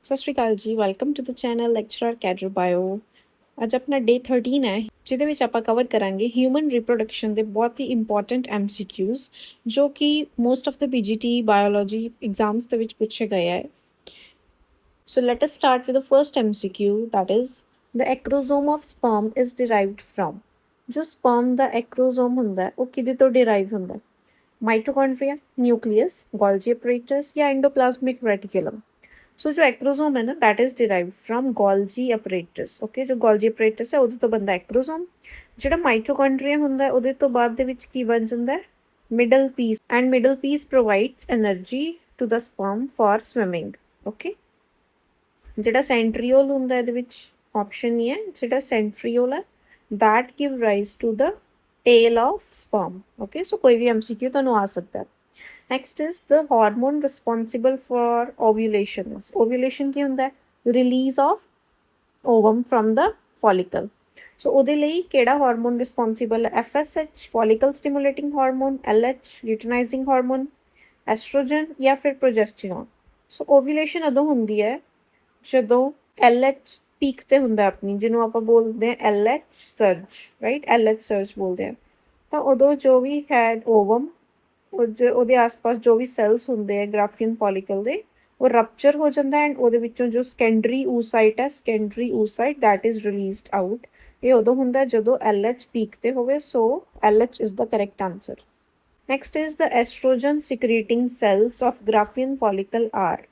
ਸਤਿ ਸ਼੍ਰੀ ਅਕਾਲ ਜੀ, welcome to the channel lecturer cadre bio. ਅੱਜ ਆਪਣਾ ਡੇ 13 ਹੈ, ਜਿਹਦੇ ਵਿੱਚ ਆਪਾਂ ਕਵਰ ਕਰਾਂਗੇ ਹਿਊਮਨ ਰਿਪਰੋਡਕਸ਼ਨ ਦੇ ਬਹੁਤ ਹੀ ਇੰਪੋਰਟੈਂਟ MCQs, ਜੋ ਕਿ most of the PGT biology exams ਦੇ ਵਿੱਚ ਪੁੱਛੇ ਗਏ ਹੈ। So let us start with the first MCQ, that is the acrosome of sperm is derived from। ਜੋ sperm ਦਾ acrosome ਹੁੰਦਾ ਉਹ ਕਿਹਦੇ ਤੋਂ derive ਹੁੰਦਾ? ਮਾਈਟੋਕੌਂਡਰੀਆ, ਨਿਊਕਲੀਅਸ, ਗੋਲਜੀ apparatus ਜਾਂ ਐਂਡੋਪਲਾਜ਼ਮਿਕ ਰੈਟੀਕੂਲਮ। ਸੋ ਜੋ ਐਕਰੋਜ਼ੋਮ ਹੈ ਨਾ that is derived from ਗੋਲਜੀ apparatus। Okay, ਜੋ ਗੋਲਜੀ apparatus ਹੈ ਉਹਦੇ ਤੋਂ ਬਣਦਾ ਐਕਰੋਜ਼ੋਮ। ਜਿਹੜਾ ਮਾਈਟੋਕੌਂਡਰੀਆ ਹੁੰਦਾ ਉਹਦੇ ਤੋਂ ਬਾਅਦ ਦੇ ਵਿੱਚ ਕੀ ਬਣ ਜਾਂਦਾ ਹੈ? Middle piece, and middle piece provides energy to the sperm for swimming. Okay, ਜਿਹੜਾ ਸੈਂਟਰੀਓਲ ਹੁੰਦਾ ਇਹਦੇ ਵਿੱਚ ਆਪਸ਼ਨ ਨਹੀਂ ਹੈ। ਜਿਹੜਾ ਸੈਂਟਰੀਓਲ ਹੈ that give rise to the tail of sperm। okay, so ਕੋਈ ਵੀ MCQ ਤੁਹਾਨੂੰ ਆ ਸਕਦਾ ਹੈ। Next is the hormone responsible for ovulation। ovulation ਕੀ ਹੁੰਦਾ ਹੈ? Release of ovum from the follicle। so ਉਹਦੇ ਲਈ ਕਿਹੜਾ ਹਾਰਮੋਨ ਰਿਸਪੌਂਸਿਬਲ ਹੈ? FSH follicle stimulating hormone, LH luteinizing hormone, estrogen ਜਾਂ ਫਿਰ progesterone। so ovulation ਉਦੋਂ ਹੁੰਦੀ ਹੈ ਜਦੋਂ LH ਪੀਕ ਤੇ ਹੁੰਦਾ ਆਪਣੀ, ਜਿਹਨੂੰ ਆਪਾਂ ਬੋਲਦੇ ਹਾਂ LH ਸਰਜ, ਰਾਈਟ? LH ਸਰਜ ਬੋਲਦੇ ਹਾਂ। ਤਾਂ ਉਦੋਂ ਜੋ ਵੀ ਹੈ ਓਵਮ, ਉਹਦੇ ਆਸ-ਪਾਸ ਜੋ ਵੀ ਸੈਲਸ ਹੁੰਦੇ ਆ ਗ੍ਰਾਫੀਅਨ ਫੋਲੀਕਲ ਦੇ, ਉਹ ਰਪਚਰ ਹੋ ਜਾਂਦਾ ਐਂਡ ਉਹਦੇ ਵਿੱਚੋਂ ਜੋ ਸੈਕੰਡਰੀ ਓਸਾਈਟ ਹੈ, secondary oocyte that is released out. ਇਹ ਉਦੋਂ ਹੁੰਦਾ ਜਦੋਂ LH ਪੀਕ ਤੇ ਹੋਵੇ। So LH is the correct answer. Next is the estrogen secreting cells of Graafian follicle are.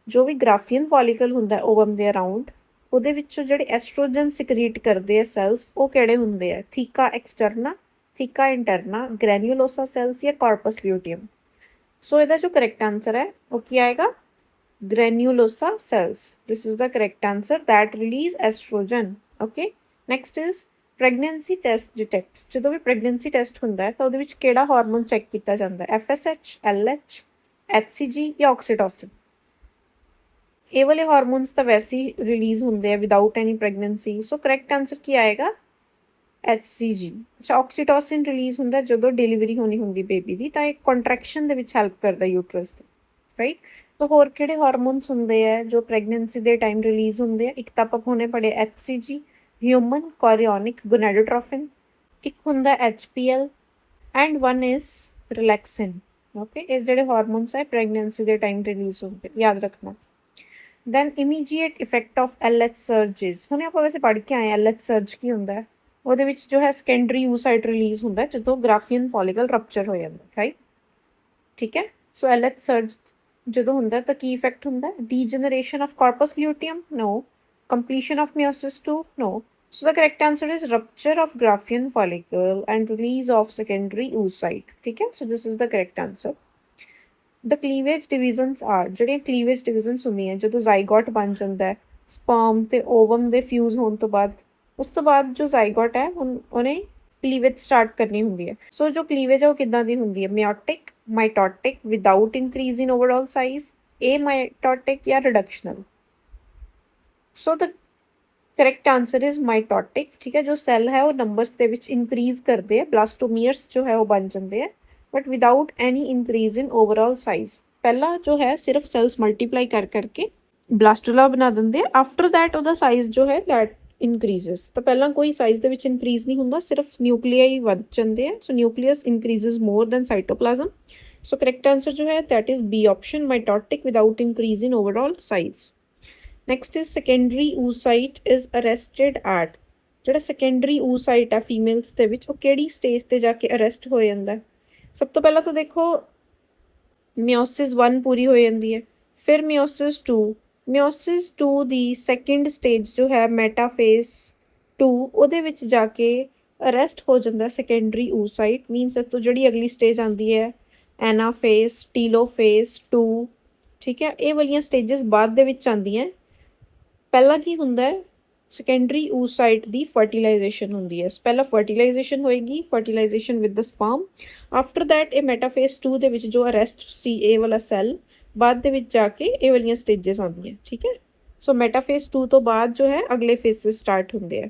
ਜੋ ਵੀ ਗ੍ਰਾਫੀਅਨ ਫੋਲੀਕਲ ਹੁੰਦਾ ਓਵਮ ਦੇ ਅਰਾਊਂਡ, ਉਹਦੇ ਵਿੱਚੋਂ ਜਿਹੜੇ ਐਸਟ੍ਰੋਜਨ ਸਿਕ੍ਰੀਟ ਕਰਦੇ ਆ ਸੈਲਸ, ਉਹ ਕਿਹੜੇ ਹੁੰਦੇ ਆ? ਥੀਕਾ ਐਕਸਟਰਨਾ, ਥੀਕਾ ਇੰਟਰਨਾ, ਗ੍ਰੈਨੂਲੋਸਾ ਸੈਲਸ ਜਾਂ ਕਾਰਪਸ ਲਿਊਟੀਅਮ। ਸੋ ਇਹਦਾ ਜੋ ਕਰੈਕਟ ਆਂਸਰ ਹੈ ਉਹ ਕੀ ਆਏਗਾ? Granulosa cells. This is the correct answer that release estrogen। okay, next is pregnancy test detects। ਜਦੋਂ ਵੀ ਪ੍ਰੈਗਨੈਂਸੀ ਟੈਸਟ ਹੁੰਦਾ ਹੈ ਤਾਂ ਉਹਦੇ ਵਿੱਚ ਕਿਹੜਾ ਹਾਰਮੋਨ ਚੈੱਕ ਕੀਤਾ ਜਾਂਦਾ ਹੈ? FSH, LH, HCG ਜਾਂ ਆਕਸੀਟੋਸਿਨ। ਇਹ ਵਾਲੇ ਹਾਰਮੋਨਸ ਤਾਂ ਵੈਸੇ ਹੀ ਰਿਲੀਜ਼ ਹੁੰਦੇ ਆ ਵਿਦਾਊਟ ਐਨੀ ਪ੍ਰੈਗਨੈਂਸੀ। ਸੋ ਕਰੈਕਟ ਆਂਸਰ ਕੀ ਆਏਗਾ? HCG। ਅੱਛਾ, ਆਕਸੀਟੋਸਿਨ ਰਿਲੀਜ਼ ਹੁੰਦਾ ਜਦੋਂ ਡਿਲੀਵਰੀ ਹੋਣੀ ਹੁੰਦੀ ਬੇਬੀ ਦੀ, ਤਾਂ ਇਹ ਕੰਟਰੈਕਸ਼ਨ ਦੇ ਵਿੱਚ ਹੈਲਪ ਕਰਦਾ ਯੂਟਰਸ ਤੇ, ਰਾਈਟ? ਤਾਂ ਹੋਰ ਕਿਹੜੇ ਹਾਰਮੋਨਸ ਹੁੰਦੇ ਆ ਜੋ ਪ੍ਰੈਗਨੈਂਸੀ ਦੇ ਟਾਈਮ ਰਿਲੀਜ਼ ਹੁੰਦੇ ਆ? ਇੱਕ ਤਾਂ ਆਪਾਂ ਹੁਣੇ ਪੜ੍ਹੇ HCG, ਹਿਊਮਨ ਕੋਰੀਓਨਿਕ ਗੋਨੈਡੋਟ੍ਰੋਫਿਨ, ਇੱਕ ਹੁੰਦਾ HPL and one is relaxin. Okay, ਇਹ ਜਿਹੜੇ ਹਾਰਮੋਨਸ ਹੈ ਪ੍ਰੈਗਨੈਂਸੀ ਦੇ ਟਾਈਮ ਰਿਲੀਜ਼ ਹੁੰਦੇ, ਯਾਦ ਰੱਖਣਾ। Then immediate effect of LH surges. ਹੁਣੇ ਆਪਾਂ ਵੈਸੇ ਪੜ੍ਹ ਕੇ ਆਏ LH ਸਰਜ ਕੀ ਹੁੰਦਾ ਹੈ। ਉਹਦੇ ਵਿੱਚ ਜੋ ਹੈ ਸੈਕੰਡਰੀ ਓਸਾਈਟ ਰਿਲੀਜ਼ ਹੁੰਦਾ ਜਦੋਂ ਗ੍ਰਾਫੀਅਨ ਫੋਲੀਕਲ ਰਪਚਰ ਹੋ ਜਾਂਦਾ, ਰਾਈਟ? ਠੀਕ ਹੈ। ਸੋ LH ਸਰਜ ਜਦੋਂ ਹੁੰਦਾ ਤਾਂ ਕੀ ਇਫੈਕਟ ਹੁੰਦਾ? Degeneration of corpus luteum? No. Completion of meiosis 2? No. So the correct answer is rupture of Graafian follicle and release of secondary oocyte। ठीक है, so this is the correct answer। The cleavage divisions are, ਜਿਹੜੀਆਂ cleavage divisions ਹੁੰਦੀਆਂ ਜਦੋਂ ਜ਼ਾਈਗੋਟ ਬਣ ਜਾਂਦਾ ਹੈ sperm ਤੇ ਓਵਮ ਦੇ ਫਿਊਜ਼ ਹੋਣ ਤੋਂ ਬਾਅਦ, ਉਸ ਤੋਂ ਬਾਅਦ ਜੋ ਜ਼ਾਈਗੋਟ ਹੈ ਉਹਨੇ ਕਲੀਵੇਜ ਸਟਾਰਟ ਕਰਨੀ ਹੁੰਦੀ ਹੈ। ਸੋ ਜੋ ਕਲੀਵੇਜ ਹੈ ਉਹ ਕਿੱਦਾਂ ਦੀ ਹੁੰਦੀ ਹੈ? ਮਿਓਟਿਕ, ਮਾਈਟੋਟਿਕ, without increase in overall size, ਇਹ ਮਾਈਟੋਟਿਕ ਜਾਂ ਰਿਡਕਸ਼ਨਲ। ਸੋ ਦ ਕਰੈਕਟ ਆਂਸਰ ਇਜ਼ ਮਾਈਟੋਟਿਕ। ਠੀਕ ਹੈ, ਜੋ ਸੈੱਲ ਹੈ ਉਹ ਨੰਬਰਸ ਦੇ ਵਿੱਚ ਇਨਕਰੀਜ਼ ਕਰਦੇ ਆ, ਬਲਾਸਟੋਮੀਅਰਸ ਜੋ ਹੈ ਉਹ ਬਣ ਜਾਂਦੇ ਆ, but without any increase in overall size. ਪਹਿਲਾਂ ਜੋ ਹੈ ਸਿਰਫ ਸੈਲਸ ਮਲਟੀਪਲਾਈ ਕਰ ਕਰਕੇ ਬਲਾਸਟੂਲਾ ਬਣਾ ਦਿੰਦੇ ਆ, ਆਫਟਰ ਦੈਟ ਉਹਦਾ ਸਾਈਜ਼ ਜੋ ਹੈ ਦੈਟ ਇਨਕਰੀਜ਼ਸ। ਤਾਂ ਪਹਿਲਾਂ ਕੋਈ ਸਾਈਜ਼ ਦੇ ਵਿੱਚ ਇਨਕਰੀਜ਼ ਨਹੀਂ ਹੁੰਦਾ, ਸਿਰਫ ਨਿਊਕਲੀਆਈ ਵੱਧ ਜਾਂਦੇ ਆ। So nucleus increases more than cytoplasm. So correct answer ਜੋ ਹੈ that is B option, mitotic without increase in overall size. Next is secondary oocyte is arrested at. ਜਿਹੜਾ ਸੈਕੰਡਰੀ ਓਸਾਈਟ ਹੈ ਫੀਮੇਲਸ ਦੇ ਵਿੱਚ, ਉਹ ਕਿਹੜੀ ਸਟੇਜ ਤੇ ਜਾ ਕੇ ਅਰੈਸਟ ਹੋ ਜਾਂਦਾ? ਸਭ ਤੋਂ ਪਹਿਲਾਂ ਤਾਂ ਦੇਖੋ ਮਿਓਸਿਸ 1 ਪੂਰੀ ਹੋ ਜਾਂਦੀ ਹੈ, ਫਿਰ ਮਿਓਸਿਸ 2। ਮਿਓਸਿਸ 2 ਦੀ ਸੈਕਿੰਡ ਸਟੇਜ ਜੋ ਹੈ ਮੈਟਾਫੇਸ 2, ਉਹਦੇ ਵਿੱਚ ਜਾ ਕੇ ਅਰੈਸਟ ਹੋ ਜਾਂਦਾ ਸੈਕੰਡਰੀ ਓਸਾਈਟ। ਮੀਨਸ ਇਸ ਤੋਂ ਜਿਹੜੀ ਅਗਲੀ ਸਟੇਜ ਆਉਂਦੀ ਹੈ ਐਨਾਫੇਸ, ਟੀਲੋਫੇਸ 2। ਠੀਕ ਹੈ, ਇਹ ਵਾਲੀਆਂ ਸਟੇਜਸ ਬਾਅਦ ਦੇ ਵਿੱਚ ਆਉਂਦੀਆਂ। ਪਹਿਲਾਂ ਕੀ ਹੁੰਦਾ ਹੈ? ਸੈਕੰਡਰੀ ਓਸਾਈਟ ਦੀ ਫਰਟੀਲਾਈਜੇਸ਼ਨ ਹੁੰਦੀ ਹੈ। ਪਹਿਲਾਂ ਫਰਟੀਲਾਈਜੇਸ਼ਨ ਹੋਏਗੀ, fertilisation with the sperm. After that ਇਹ ਮੈਟਾਫੇਸ 2 ਦੇ ਵਿੱਚ ਜੋ ਅਰੈਸਟ ਸੀ ਇਹ ਵਾਲਾ ਸੈੱਲ, ਬਾਅਦ ਦੇ ਵਿੱਚ ਜਾ ਕੇ ਇਹ ਵਾਲੀਆਂ ਸਟੇਜਸ ਆਉਂਦੀਆਂ। ਠੀਕ ਹੈ, ਸੋ ਮੈਟਾਫੇਸ 2 ਤੋਂ ਬਾਅਦ ਜੋ ਹੈ ਅਗਲੇ ਫੇਸਿਸ ਸਟਾਰਟ ਹੁੰਦੇ ਆ।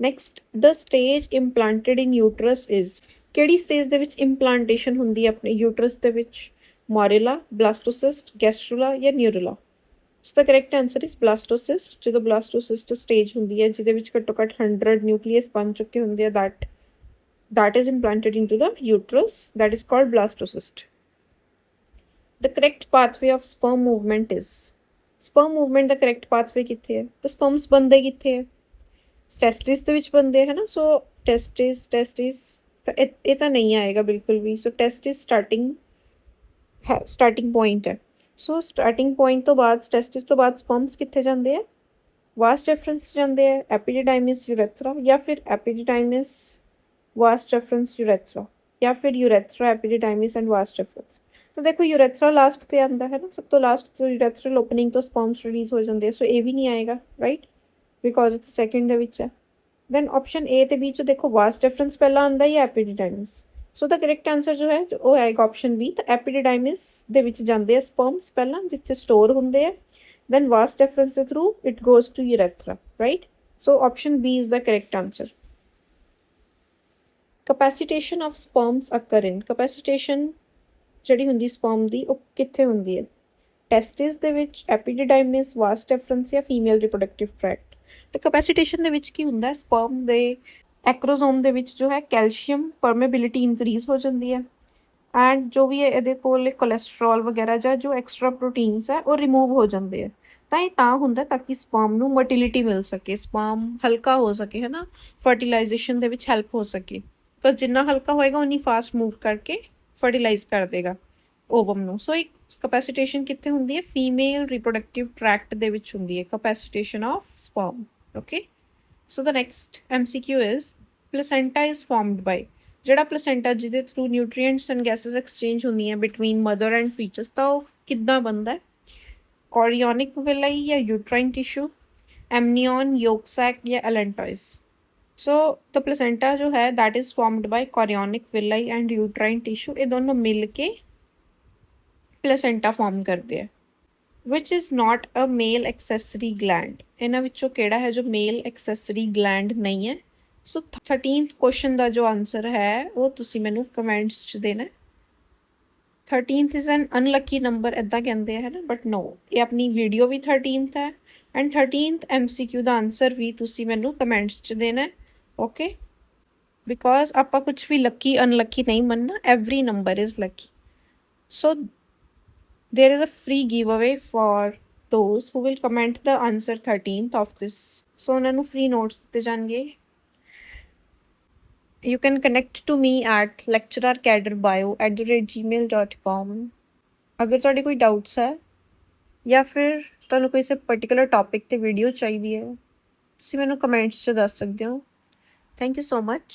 Next, the stage implanted in uterus is. ਕਿਹੜੀ ਸਟੇਜ ਦੇ ਵਿੱਚ ਇੰਪਲਾਂਟੇਸ਼ਨ ਹੁੰਦੀ ਹੈ ਆਪਣੇ ਯੂਟਰਸ ਦੇ ਵਿੱਚ? ਮੋਰੇਲਾ, ਬਲਾਸਟੋਸਿਸਟ, ਗੈਸਟਰੂਲਾ ਜਾਂ ਨਿਊਰਲਾ। ਸੋ ਦਾ ਕਰੈਕਟ ਆਂਸਰ ਇਜ਼ ਬਲਾਸਟੋਸਿਸਟ। ਜਦੋਂ ਬਲਾਸਟੋਸਿਸਟ ਸਟੇਜ ਹੁੰਦੀ ਹੈ ਜਿਹਦੇ ਵਿੱਚ ਘੱਟੋ ਘੱਟ 100 ਨਿਊਕਲੀਅਸ ਬਣ ਚੁੱਕੇ ਹੁੰਦੇ ਆ that is implanted into the uterus, that is called blastocyst. The correct pathway of sperm movement is, sperm movement the correct pathway ਕਿੱਥੇ ਹੈ? ਤਾਂ sperms ਬਣਦੇ ਕਿੱਥੇ ਹੈ? ਟੈਸਟਿਸ ਦੇ ਵਿੱਚ ਬਣਦੇ ਹੈ ਨਾ। ਸੋ ਟੈਸਟਿਸ ਤਾਂ ਇਹ ਤਾਂ ਨਹੀਂ ਆਏਗਾ ਬਿਲਕੁਲ ਵੀ। ਸੋ ਟੈਸਟਿਸ ਸਟਾਰਟਿੰਗ ਪੁਆਇੰਟ ਹੈ। ਸੋ ਸਟਾਰਟਿੰਗ ਪੁਆਇੰਟ ਤੋਂ ਬਾਅਦ ਟੈਸਟਿਸ ਤੋਂ ਬਾਅਦ ਸਪਰਮਸ ਕਿੱਥੇ ਜਾਂਦੇ ਆ? ਵਾਸ ਡਿਫਰੈਂਸ ਜਾਂਦੇ ਆ ਐਪੀਡੀਡਾਈਮਿਸ ਯੂਰੈਥਰਾ, ਜਾਂ ਫਿਰ ਐਪੀਡੀਡਾਈਮਿਸ ਵਾਸ ਡਿਫਰੈਂਸ ਯੂਰੈਥਰਾ, ਜਾਂ ਫਿਰ ਯੂਰੈਥਰਾ ਐਪੀਡੀਡਾਈਮਿਸ ਐਂਡ ਵਾਸ ਡਿਫਰੈਂਸ। ਤਾਂ ਦੇਖੋ ਯੂਰੈਥਰਾ ਲਾਸਟ ਤੇ ਆਉਂਦਾ ਹੈ ਨਾ, ਸਭ ਤੋਂ ਲਾਸਟ ਤੋਂ ਯੂਰੈਥਰਲ ਓਪਨਿੰਗ ਤੋਂ ਸਪਰਮਸ ਰਿਲੀਜ਼ ਹੋ ਜਾਂਦੇ ਆ। ਸੋ ਇਹ ਵੀ ਨਹੀਂ ਆਏਗਾ ਰਾਈਟ, ਬਿਕੋਜ਼ ਇਟ ਸੈਕਿੰਡ ਦੇ ਵਿੱਚ ਹੈ। ਦੈਨ ਆਪਸ਼ਨ ਏ ਤੇ ਬੀ ਚੋਂ ਦੇਖੋ ਵਾਸ ਡਿਫਰੈਂਸ ਪਹਿਲਾਂ ਆਉਂਦਾ ਜਾਂ ਐਪੀਡੀਡਾਈਮਿਸ। ਸੋ ਦਾ ਕਰੈਕਟ ਆਂਸਰ ਜੋ ਹੈ ਉਹ ਆਏਗਾ ਆਪਸ਼ਨ ਬੀ। ਤਾਂ ਐਪੀਡੀਡਾਈਮਿਸ ਦੇ ਵਿੱਚ ਜਾਂਦੇ ਆ ਸਪਰਮਸ ਪਹਿਲਾਂ, ਜਿੱਥੇ ਸਟੋਰ ਹੁੰਦੇ ਆ। then vas deferens the through it goes to urethra, right? So option B is the correct answer. Capacitation of sperms occur in, capacitation ਜਿਹੜੀ ਹੁੰਦੀ sperm ਦੀ ਉਹ ਕਿੱਥੇ ਹੁੰਦੀ ਹੈ? ਟੈਸਟਿਸ ਦੇ ਵਿੱਚ, ਐਪੀਡੀਡਾਈਮਿਸ, ਵਾਸ ਡਿਫਰੈਂਸ ਜਾਂ ਫੀਮੇਲ ਰਿਪਰੋਡਕਟਿਵ ਟਰੈਕਟ। ਤਾਂ ਕੈਪੈਸੀਟੇਸ਼ਨ ਦੇ ਵਿੱਚ ਕੀ ਹੁੰਦਾ ਹੈ? ਸਪਰਮ ਦੇ ਐਕਰੋਜ਼ੋਮ ਦੇ ਵਿੱਚ ਜੋ ਹੈ ਕੈਲਸ਼ੀਅਮ ਪਰਮੇਬਿਲਿਟੀ ਇਨਕਰੀਜ਼ ਹੋ ਜਾਂਦੀ ਹੈ, ਐਂਡ ਜੋ ਵੀ ਇਹਦੇ ਕੋਲ ਕੋਲੈਸਟਰੋਲ ਵਗੈਰਾ ਜਾਂ ਜੋ ਐਕਸਟਰਾ ਪ੍ਰੋਟੀਨਸ ਹੈ ਉਹ ਰਿਮੂਵ ਹੋ ਜਾਂਦੇ ਆ। ਤਾਂ ਇਹ ਤਾਂ ਹੁੰਦਾ ਤਾਂ ਕਿ ਸਪਰਮ ਨੂੰ ਮੋਟਿਲਿਟੀ ਮਿਲ ਸਕੇ, ਸਪਰਮ ਹਲਕਾ ਹੋ ਸਕੇ, ਹੈ ਨਾ, ਫਰਟੀਲਾਈਜੇਸ਼ਨ ਦੇ ਵਿੱਚ ਹੈਲਪ ਹੋ ਸਕੇ। ਬਸ ਜਿੰਨਾ ਹਲਕਾ ਹੋਏਗਾ ਉਨੀ ਫਾਸਟ ਮੂਵ ਕਰਕੇ ਫਰਟੀਲਾਈਜ਼ ਕਰ ਦੇਗਾ ਓਵਮ ਨੂੰ। ਸੋ ਇੱਕ ਕੈਪੈਸੀਟੇਸ਼ਨ ਕਿੱਥੇ ਹੁੰਦੀ ਹੈ? ਫੀਮੇਲ ਰਿਪਰੋਡਕਟਿਵ ਟਰੈਕਟ ਦੇ ਵਿੱਚ ਹੁੰਦੀ ਹੈ capacitation of sperm. Okay, so the next MCQ is placenta is formed by, ਜਿਹੜਾ ਪਲੇਸੈਂਟਾ ਜਿਹਦੇ through nutrients and gases exchange ਹੁੰਦੀਆਂ ਬਿਟਵੀਨ ਮਦਰ ਐਂਡ ਫੀਟਸ, ਤਾਂ ਉਹ ਕਿੱਦਾਂ ਬਣਦਾ ਹੈ? ਕੋਰੀਓਨਿਕ ਵਿਲਾਈ ਜਾਂ ਯੂਟਰਾਈਨ ਟਿਸ਼ੂ, ਐਮਨੀਓਨ, ਯੋਕ ਸੈਕ ਜਾਂ ਐਲੈਂਟੋਇਸ। ਸੋ ਦ ਪਲੇਸੈਂਟਾ ਜੋ ਹੈ that is formed by chorionic villi and uterine tissue, ਇਹ ਦੋਨੋਂ ਮਿਲ ਕੇ ਪਲੇਸੈਂਟਾ ਫਾਰਮ ਕਰਦੇ ਆ। Which is not a male accessory gland, ਇਹਨਾਂ ਵਿੱਚੋਂ ਕਿਹੜਾ ਹੈ ਜੋ ਮੇਲ ਐਕਸੈਸਰੀ ਗਲੈਂਡ ਨਹੀਂ ਹੈ? ਸੋ 13th ਕੁਐਸਚਨ ਦਾ ਜੋ ਆਨਸਰ ਹੈ ਉਹ ਤੁਸੀਂ ਮੈਨੂੰ ਕਮੈਂਟਸ 'ਚ ਦੇਣਾ। 13th is an unlucky number ਇੱਦਾਂ ਕਹਿੰਦੇ ਹੈ ਨਾ, ਬਟ ਨੋ, ਇਹ ਆਪਣੀ ਵੀਡੀਓ ਵੀ 13th ਹੈ ਐਂਡ 13th MCQ ਦਾ ਆਨਸਰ ਵੀ ਤੁਸੀਂ ਮੈਨੂੰ ਕਮੈਂਟਸ 'ਚ ਦੇਣਾ। ਓਕੇ, ਬਿਕੋਜ਼ ਆਪਾਂ ਕੁਛ ਵੀ ਲੱਕੀ ਅਨਲੱਕੀ ਨਹੀਂ ਮੰਨਣਾ, every number is Lucky. So there is a free giveaway for those who will comment the answer 13th of this. So ਉਹਨਾਂ ਨੂੰ free notes ਦਿੱਤੇ ਜਾਣਗੇ। You can connect to me at lecturercaderbio@gmail.com। ਅਗਰ ਤੁਹਾਡੇ ਕੋਈ doubts ਹੈ ਜਾਂ ਫਿਰ ਤੁਹਾਨੂੰ ਕਿਸੇ ਪਰਟੀਕੁਲਰ ਟੌਪਿਕ ਤੇ ਵੀਡੀਓ ਚਾਹੀਦੀ ਹੈ, ਤੁਸੀਂ ਮੈਨੂੰ ਕਮੈਂਟਸ 'ਚ ਦੱਸ ਸਕਦੇ ਹੋ। Thank you so much.